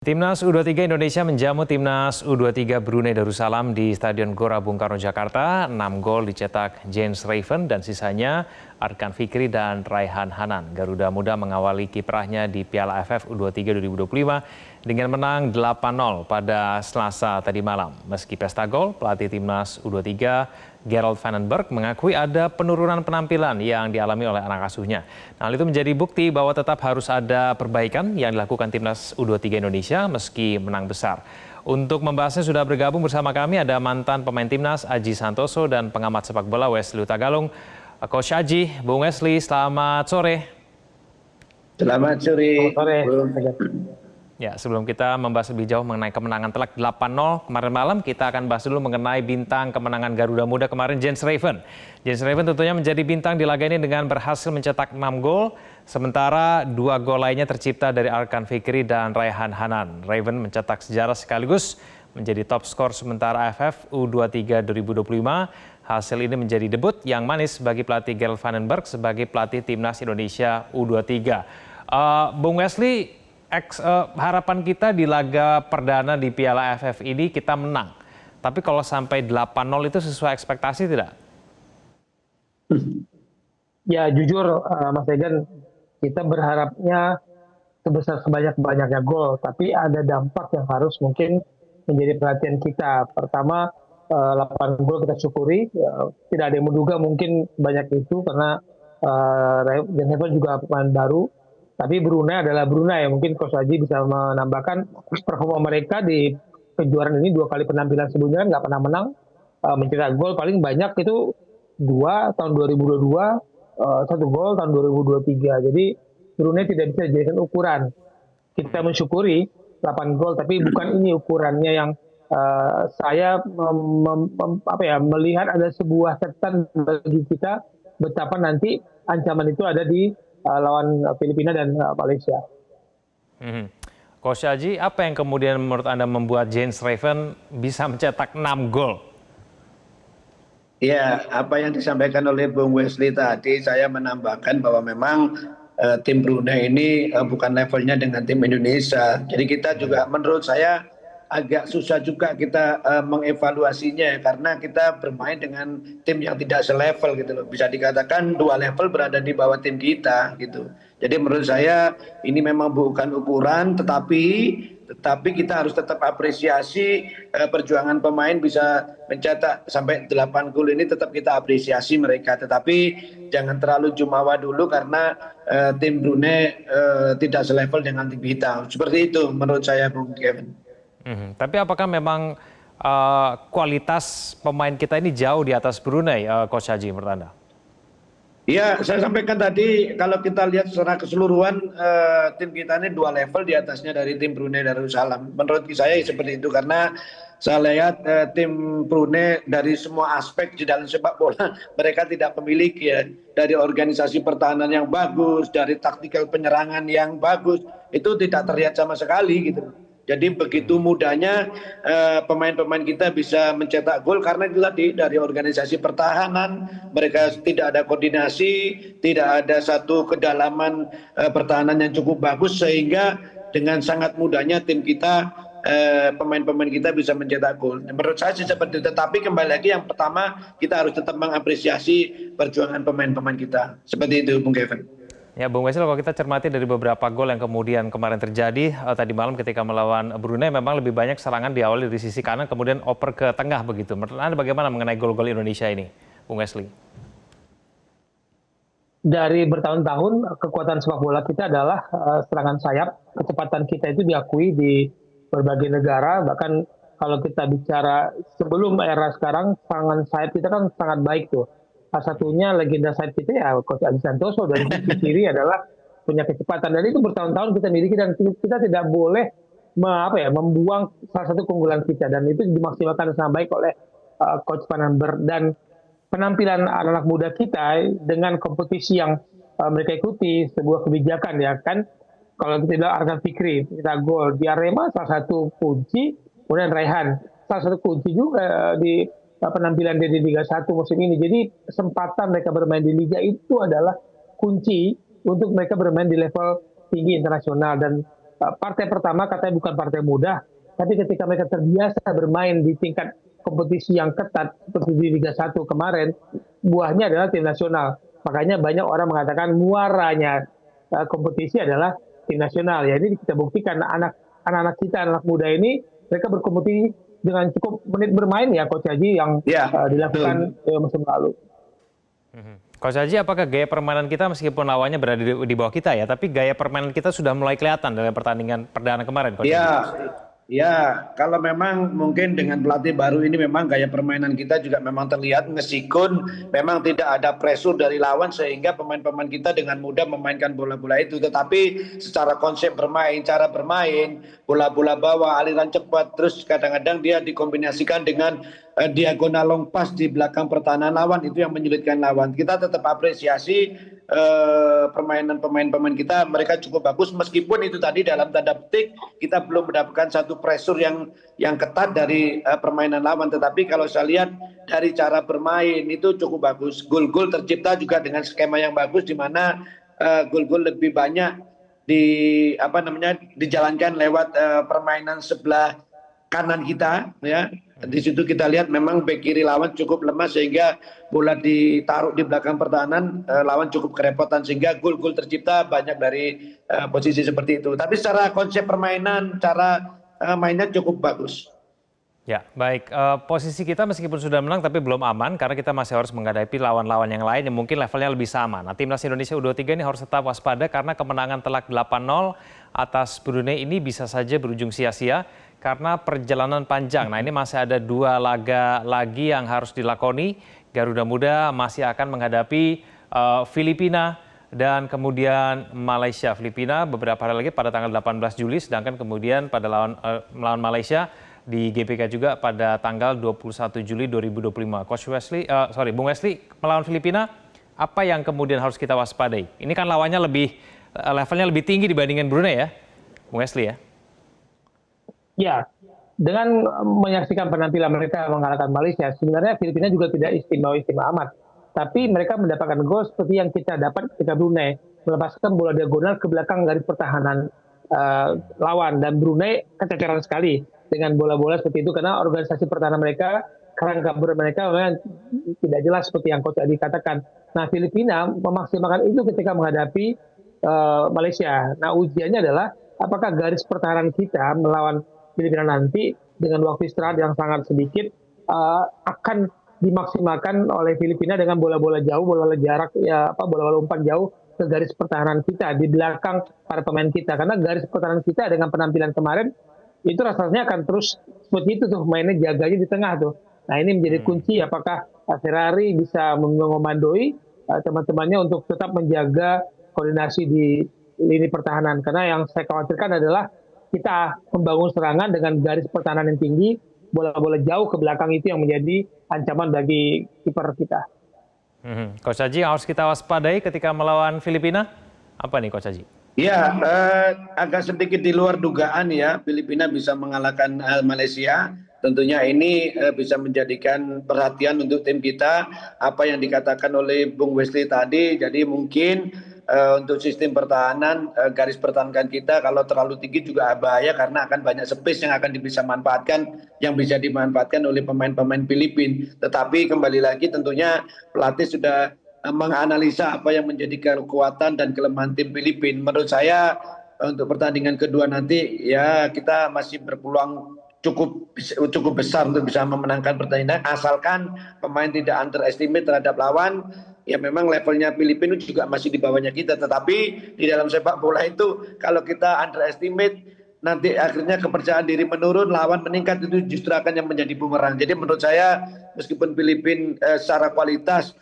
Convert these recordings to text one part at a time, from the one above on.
Timnas U23 Indonesia menjamu Timnas U23 Brunei Darussalam di Stadion Gelora Bung Karno, Jakarta. 6 gol dicetak James Raven dan sisanya Arkan Fikri dan Raihan Hanan. Garuda Muda mengawali kiprahnya di Piala AFF U23 2025 dengan menang 8-0 pada Selasa tadi malam. Meski pesta gol, pelatih Timnas U23 Gerald Vandenberg mengakui ada penurunan penampilan yang dialami oleh anak asuhnya. Hal itu menjadi bukti bahwa tetap harus ada perbaikan yang dilakukan Timnas U23 Indonesia meski menang besar. Untuk membahasnya sudah bergabung bersama kami ada mantan pemain Timnas Aji Santoso dan pengamat sepak bola Wesley Utagalung. Coach Aji, Bung Wesley, selamat sore. Selamat sore. Ya, sebelum kita membahas lebih jauh mengenai kemenangan telak 8-0 kemarin malam, kita akan bahas dulu mengenai bintang kemenangan Garuda Muda kemarin, James Raven. James Raven tentunya menjadi bintang di laga ini dengan berhasil mencetak 6 gol, sementara 2 gol lainnya tercipta dari Arkan Fikri dan Raihan Hanan. Raven mencetak sejarah sekaligus menjadi top skor sementara AFF U23 2025. Hasil ini menjadi debut yang manis bagi pelatih Gerald Vandenberg sebagai pelatih Timnas Indonesia U23. Bung Wesley, harapan kita di laga perdana di Piala AFF ini kita menang. Tapi kalau sampai 8-0 itu sesuai ekspektasi tidak? Ya jujur Mas Egan, kita berharapnya sebesar sebanyak-banyaknya gol. Tapi ada dampak yang harus mungkin menjadi perhatian kita. Pertama, 8 gol kita syukuri. Tidak ada yang menduga mungkin banyak itu karena Raven juga pemain baru. Tapi Brunei adalah Brunei, mungkin Coach Aji bisa menambahkan performa mereka di kejuaraan ini 2 kali penampilan sebelumnya nggak pernah menang, mencetak gol paling banyak itu 2 tahun 2022, 1 gol tahun 2023. Jadi Brunei tidak bisa dijadikan ukuran. Kita mensyukuri 8 gol, tapi bukan ini ukurannya yang saya melihat ada sebuah catatan bagi kita betapa nanti ancaman itu ada di lawan Filipina dan Malaysia. Coach Aji, apa yang kemudian menurut Anda membuat James Raven bisa mencetak 6 gol? Ya, apa yang disampaikan oleh Bung Wesley tadi, saya menambahkan bahwa memang tim Brunei ini bukan levelnya dengan tim Indonesia. Jadi kita juga menurut saya agak susah juga kita mengevaluasinya karena kita bermain dengan tim yang tidak selevel gitu loh. Bisa dikatakan 2 level berada di bawah tim kita gitu. Jadi menurut saya ini memang bukan ukuran, tetapi kita harus tetap apresiasi perjuangan pemain bisa mencetak sampai 8 gol ini, tetap kita apresiasi mereka. Tetapi jangan terlalu jumawa dulu karena tim Brunei tidak selevel dengan tim kita. Seperti itu menurut saya, Bung Kevin. Tapi apakah memang kualitas pemain kita ini jauh di atas Brunei, Coach Haji, menurut Anda? Ya, saya sampaikan tadi kalau kita lihat secara keseluruhan tim kita ini 2 level di atasnya dari tim Brunei Darussalam. Menurut saya seperti itu karena saya lihat tim Brunei dari semua aspek di dalam sepak bola mereka tidak memiliki ya, dari organisasi pertahanan yang bagus, dari taktikal penyerangan yang bagus, itu tidak terlihat sama sekali gitu. Jadi begitu mudahnya pemain-pemain kita bisa mencetak gol karena itu tadi dari organisasi pertahanan mereka tidak ada koordinasi, tidak ada satu kedalaman pertahanan yang cukup bagus sehingga dengan sangat mudahnya tim kita pemain-pemain kita bisa mencetak gol. Menurut saya sih seperti itu. Tetapi kembali lagi yang pertama kita harus tetap mengapresiasi perjuangan pemain-pemain kita. Seperti itu, Bung Kevin. Ya, Bung Wesley, kalau kita cermati dari beberapa gol yang kemudian kemarin terjadi tadi malam ketika melawan Brunei, memang lebih banyak serangan diawali dari sisi kanan kemudian oper ke tengah begitu. Menurut Anda bagaimana mengenai gol-gol Indonesia ini, Bung Wesley? Dari bertahun-tahun kekuatan sepak bola kita adalah serangan sayap. Kecepatan kita itu diakui di berbagai negara, bahkan kalau kita bicara sebelum era sekarang, serangan sayap kita kan sangat baik tuh. Salah satunya legenda sayap kita ya Coach Aji Santoso dari sisi kiri adalah punya kecepatan, dan itu bertahun-tahun kita miliki dan kita tidak boleh membuang salah satu keunggulan kita, dan itu dimaksimalkan sangat baik oleh Coach Vandenberg. Dan penampilan anak-anak muda kita dengan kompetisi yang mereka ikuti sebuah kebijakan ya kan. Kalau kita bilang Arkan Fikri kita gol di Arema salah satu kunci, kemudian Raihan salah satu kunci juga di penampilan dia di Liga 1 musim ini. Jadi kesempatan mereka bermain di Liga itu adalah kunci untuk mereka bermain di level tinggi internasional. Dan partai pertama katanya bukan partai mudah, tapi ketika mereka terbiasa bermain di tingkat kompetisi yang ketat seperti di Liga 1 kemarin, buahnya adalah tim nasional. Makanya banyak orang mengatakan muaranya kompetisi adalah tim nasional. Ya ini kita buktikan anak-anak kita, anak muda ini mereka berkompetisi dengan cukup menit bermain ya Coach Haji yang Ya, dilakukan musim lalu. Coach Haji, apakah gaya permainan kita meskipun lawannya berada di bawah kita ya, tapi gaya permainan kita sudah mulai kelihatan dalam pertandingan perdana kemarin, Coach ya, Haji? ya. Kalau memang mungkin dengan pelatih baru ini memang gaya permainan kita juga memang terlihat meskipun memang tidak ada pressure dari lawan sehingga pemain-pemain kita dengan mudah memainkan bola-bola itu. Tetapi secara konsep bermain, cara bermain, bola-bola bawah, aliran cepat, terus kadang-kadang dia dikombinasikan dengan diagonal long pass di belakang pertahanan lawan, itu yang menyulitkan lawan. Kita tetap apresiasi permainan pemain-pemain kita, mereka cukup bagus meskipun itu tadi dalam tanda petik kita belum mendapatkan satu pressure yang ketat dari permainan lawan. Tetapi kalau saya lihat dari cara bermain itu cukup bagus. Gol-gol tercipta juga dengan skema yang bagus di mana gol-gol lebih banyak dijalankan lewat permainan sebelah kanan kita, ya. Di situ kita lihat memang bek kiri lawan cukup lemah sehingga bola ditaruh di belakang pertahanan, lawan cukup kerepotan sehingga gol-gol tercipta banyak dari posisi seperti itu. Tapi secara konsep permainan, cara mainnya cukup bagus. Ya, baik. Posisi kita meskipun sudah menang tapi belum aman karena kita masih harus menghadapi lawan-lawan yang lain yang mungkin levelnya lebih sama. Nah, Timnas Indonesia U23 ini harus tetap waspada karena kemenangan telak 8-0 atas Brunei ini bisa saja berujung sia-sia karena perjalanan panjang. Nah, ini masih ada 2 laga lagi yang harus dilakoni. Garuda Muda masih akan menghadapi Filipina dan kemudian Malaysia. Filipina beberapa hari lagi pada tanggal 18 Juli, sedangkan kemudian pada melawan Malaysia di GBK juga pada tanggal 21 Juli 2025. Bung Wesley, melawan Filipina, apa yang kemudian harus kita waspadai? Ini kan lawannya levelnya lebih tinggi dibandingkan Brunei ya, Bung Wesley ya? Ya, dengan menyaksikan penampilan mereka mengalahkan Malaysia, sebenarnya Filipina juga tidak istimewa amat. Tapi mereka mendapatkan gol seperti yang kita dapat ketika Brunei, melepaskan bola diagonal ke belakang garis pertahanan lawan. Dan Brunei kececeran sekali dengan bola-bola seperti itu karena organisasi pertahanan mereka, kerangka mereka memang tidak jelas seperti yang Coach Adi katakan. Nah, Filipina memaksimalkan itu ketika menghadapi Malaysia. Nah, ujiannya adalah apakah garis pertahanan kita melawan Filipina nanti dengan waktu istirahat yang sangat sedikit akan dimaksimalkan oleh Filipina dengan bola-bola jauh, bola-bola jarak, bola-bola umpan jauh ke garis pertahanan kita di belakang para pemain kita. Karena garis pertahanan kita dengan penampilan kemarin itu rasanya akan terus seperti itu tuh, mainnya jaganya di tengah tuh. Nah, ini menjadi kunci apakah Ferrari bisa mengomandoi teman-temannya untuk tetap menjaga koordinasi di lini pertahanan. Karena yang saya khawatirkan adalah kita membangun serangan dengan garis pertahanan yang tinggi, bola-bola jauh ke belakang itu yang menjadi ancaman bagi kiper kita. Coach Haji, yang harus kita waspadai ketika melawan Filipina, apa nih Coach Haji? Ya, agak sedikit di luar dugaan ya, Filipina bisa mengalahkan Malaysia. Tentunya ini bisa menjadikan perhatian untuk tim kita, apa yang dikatakan oleh Bung Wesley tadi. Jadi mungkin untuk sistem pertahanan, garis pertahanan kita kalau terlalu tinggi juga bahaya karena akan banyak space yang akan bisa dimanfaatkan oleh pemain-pemain Filipina. Tetapi kembali lagi tentunya pelatih sudah menganalisa apa yang menjadi kekuatan dan kelemahan tim Filipina. Menurut saya untuk pertandingan kedua nanti ya kita masih berpeluang cukup besar untuk bisa memenangkan pertandingan asalkan pemain tidak underestimate terhadap lawan. Ya memang levelnya Filipina juga masih di bawahnya kita, tetapi di dalam sepak bola itu kalau kita underestimate nanti akhirnya kepercayaan diri menurun, lawan meningkat, itu justru akan yang menjadi bumerang. Jadi menurut saya meskipun Filipina secara kualitas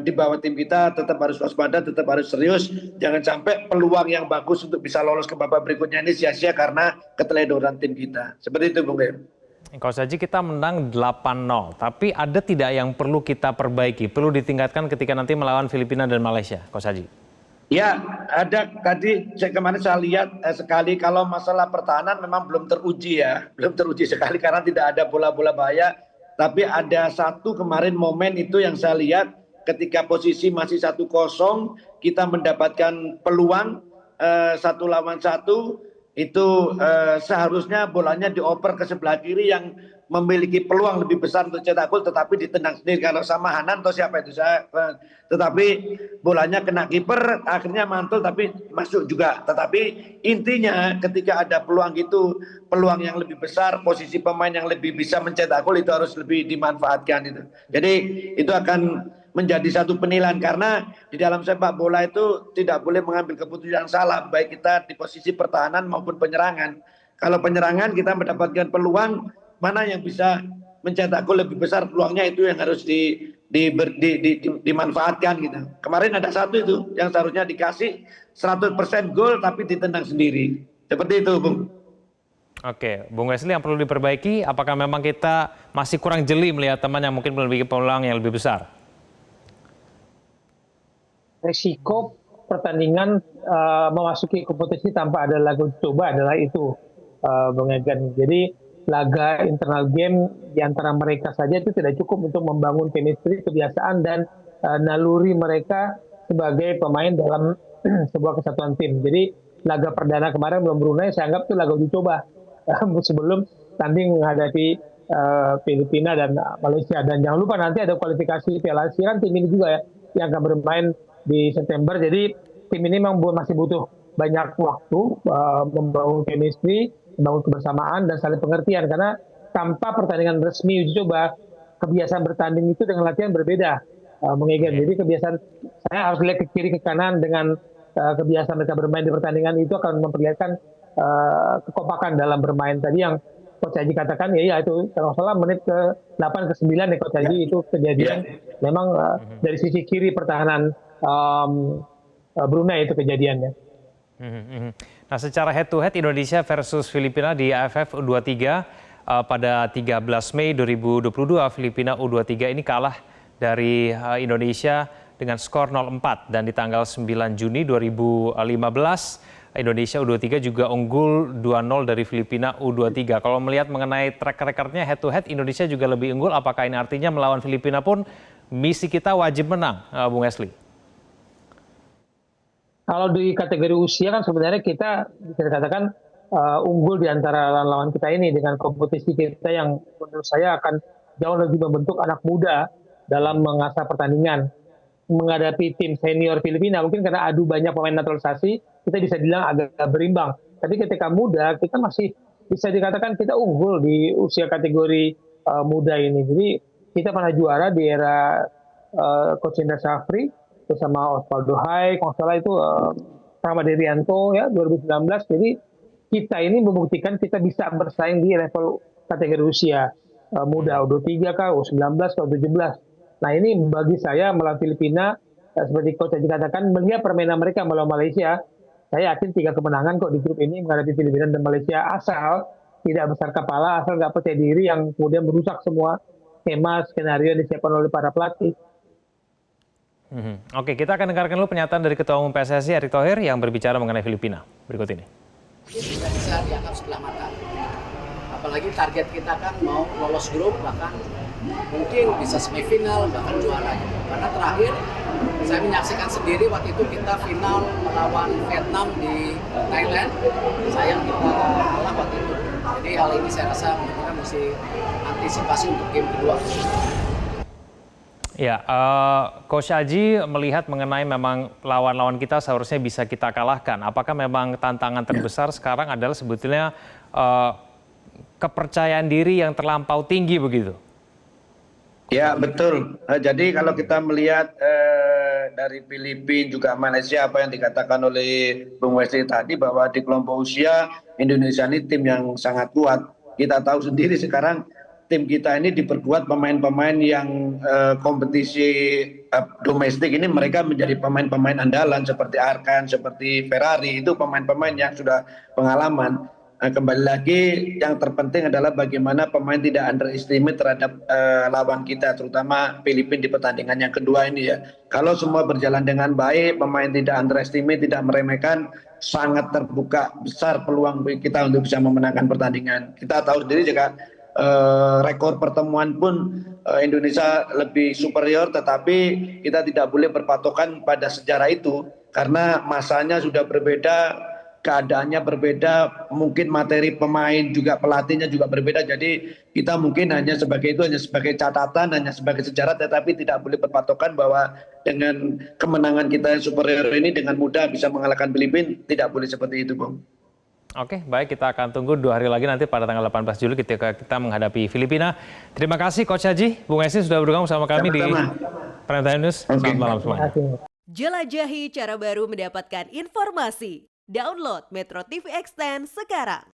di bawah tim kita, tetap harus waspada, tetap harus serius. Jangan sampai peluang yang bagus untuk bisa lolos ke babak berikutnya ini sia-sia karena keteledoran tim kita. Seperti itu, Bung Gem. Coach Haji, kita menang 8-0, tapi ada tidak yang perlu kita perbaiki, perlu ditingkatkan ketika nanti melawan Filipina dan Malaysia, Coach Haji? Ya, ada tadi kemarin saya lihat sekali kalau masalah pertahanan memang belum teruji ya, belum teruji sekali karena tidak ada bola-bola bahaya. Tapi ada satu kemarin momen itu yang saya lihat ketika posisi masih 1-0 kita mendapatkan peluang 1 lawan 1 itu seharusnya bolanya dioper ke sebelah kiri yang memiliki peluang lebih besar untuk cetak gol, tetapi ditendang sendiri. Kalau sama Hanan atau siapa itu tetapi bolanya kena kiper, akhirnya mantul tapi masuk juga. Tetapi intinya ketika ada peluang gitu, peluang yang lebih besar, posisi pemain yang lebih bisa mencetak gol itu harus lebih dimanfaatkan itu. Jadi itu akan menjadi satu penilaian, karena di dalam sepak bola itu tidak boleh mengambil keputusan yang salah, baik kita di posisi pertahanan maupun penyerangan. Kalau penyerangan kita mendapatkan peluang, mana yang bisa mencetak gol lebih besar, peluangnya itu yang harus dimanfaatkan gitu. Kemarin ada satu itu yang seharusnya dikasih 100% gol tapi ditendang sendiri. Seperti itu, Bung. Oke, Bung Wesley, yang perlu diperbaiki, apakah memang kita masih kurang jeli melihat teman yang mungkin memiliki peluang yang lebih besar? Resiko pertandingan memasuki kompetisi tanpa ada laga coba adalah itu, Bung Egan. Jadi laga internal game di antara mereka saja itu tidak cukup untuk membangun chemistry, kebiasaan, dan naluri mereka sebagai pemain dalam sebuah kesatuan tim. Jadi laga perdana kemarin melawan Brunei saya anggap itu laga uji coba sebelum tanding menghadapi Filipina dan Malaysia. Dan jangan lupa nanti ada kualifikasi Piala Asia, kan tim ini juga ya yang akan bermain di September. Jadi tim ini memang masih butuh banyak waktu membangun chemistry, membangun kebersamaan dan saling pengertian, karena tanpa pertandingan resmi uji coba, kebiasaan bertanding itu dengan latihan berbeda, mengegan. Jadi kebiasaan saya harus lihat ke kiri ke kanan dengan kebiasaan mereka bermain di pertandingan itu akan memperlihatkan kekompakan dalam bermain. Tadi yang Coach Haji katakan ya itu kalau salah menit ke 8 ke 9 ya Coach Haji itu kejadian memang dari sisi kiri pertahanan Brunei itu kejadiannya. Nah, secara head to head Indonesia versus Filipina di AFF U23 pada 13 Mei 2022, Filipina U23 ini kalah dari Indonesia dengan skor 0-4, dan di tanggal 9 Juni 2015 Indonesia U23 juga unggul 2-0 dari Filipina U23. Kalau melihat mengenai track recordnya head to head, Indonesia juga lebih unggul. Apakah ini artinya melawan Filipina pun misi kita wajib menang, Bung Wesley? Kalau di kategori usia kan sebenarnya kita bisa dikatakan unggul di antara lawan-lawan kita ini dengan kompetisi kita yang menurut saya akan jauh lebih membentuk anak muda dalam mengasah pertandingan. Menghadapi tim senior Filipina mungkin karena adu banyak pemain naturalisasi, kita bisa bilang agak berimbang. Tapi ketika muda kita masih bisa dikatakan kita unggul di usia kategori muda ini. Jadi kita pernah juara di era Coach Indra Syafri bersama Osvaldo Hai, kalau salah itu Rahmat Irianto ya 2019. Jadi kita ini membuktikan kita bisa bersaing di level kategori usia muda, U23 kah, U19 kah, U17. Nah ini bagi saya melawan Filipina seperti Coach Haji katakan, melihat permainan mereka melawan Malaysia, saya yakin 3 kemenangan kok di grup ini menghadapi Filipina dan Malaysia, asal tidak besar kepala, asal nggak percaya diri yang kemudian merusak semua skema skenario yang disiapkan oleh para pelatih. Oke, kita akan dengarkan dulu pernyataan dari Ketua Umum PSSI Erick Thohir yang berbicara mengenai Filipina. Berikut ini. Tidak bisa dianggap sebelah mata. Apalagi target kita kan mau lolos grup, bahkan mungkin bisa semifinal, bahkan juara. Karena terakhir saya menyaksikan sendiri waktu itu kita final melawan Vietnam di Thailand. Sayang kita kalah waktu itu. Jadi hal ini saya rasa benar-benar mesti antisipasi untuk game kedua. Ya, Coach Haji melihat mengenai memang lawan-lawan kita seharusnya bisa kita kalahkan. Apakah memang tantangan terbesar sekarang adalah sebetulnya kepercayaan diri yang terlampau tinggi begitu? Ya betul. Jadi kalau kita melihat dari Filipina juga Malaysia, apa yang dikatakan oleh Bung Wesley tadi bahwa di kelompok usia Indonesia ini tim yang sangat kuat. Kita tahu sendiri sekarang tim kita ini diperkuat pemain-pemain yang kompetisi domestik ini mereka menjadi pemain-pemain andalan seperti Arkan, seperti Ferrari, itu pemain-pemain yang sudah pengalaman. Nah, kembali lagi yang terpenting adalah bagaimana pemain tidak underestimate terhadap lawan kita, terutama Filipina di pertandingan yang kedua ini ya. Kalau semua berjalan dengan baik, pemain tidak underestimate, tidak meremehkan, sangat terbuka besar peluang kita untuk bisa memenangkan pertandingan. Kita tahu sendiri juga rekor pertemuan pun Indonesia lebih superior, tetapi kita tidak boleh berpatokan pada sejarah itu karena masanya sudah berbeda, keadaannya berbeda, mungkin materi pemain juga pelatihnya juga berbeda. Jadi kita mungkin hanya sebagai catatan, hanya sebagai sejarah, tetapi tidak boleh berpatokan bahwa dengan kemenangan kita yang superior ini dengan mudah bisa mengalahkan Filipina. Tidak boleh seperti itu, Bung. Oke, baik, kita akan tunggu 2 hari lagi nanti pada tanggal 18 Juli ketika kita menghadapi Filipina. Terima kasih Coach Haji, Bung Esi sudah bergabung sama kami di Prime Time News. Selamat malam semuanya. Jelajahi cara baru mendapatkan informasi. Download Metro TV Extend sekarang.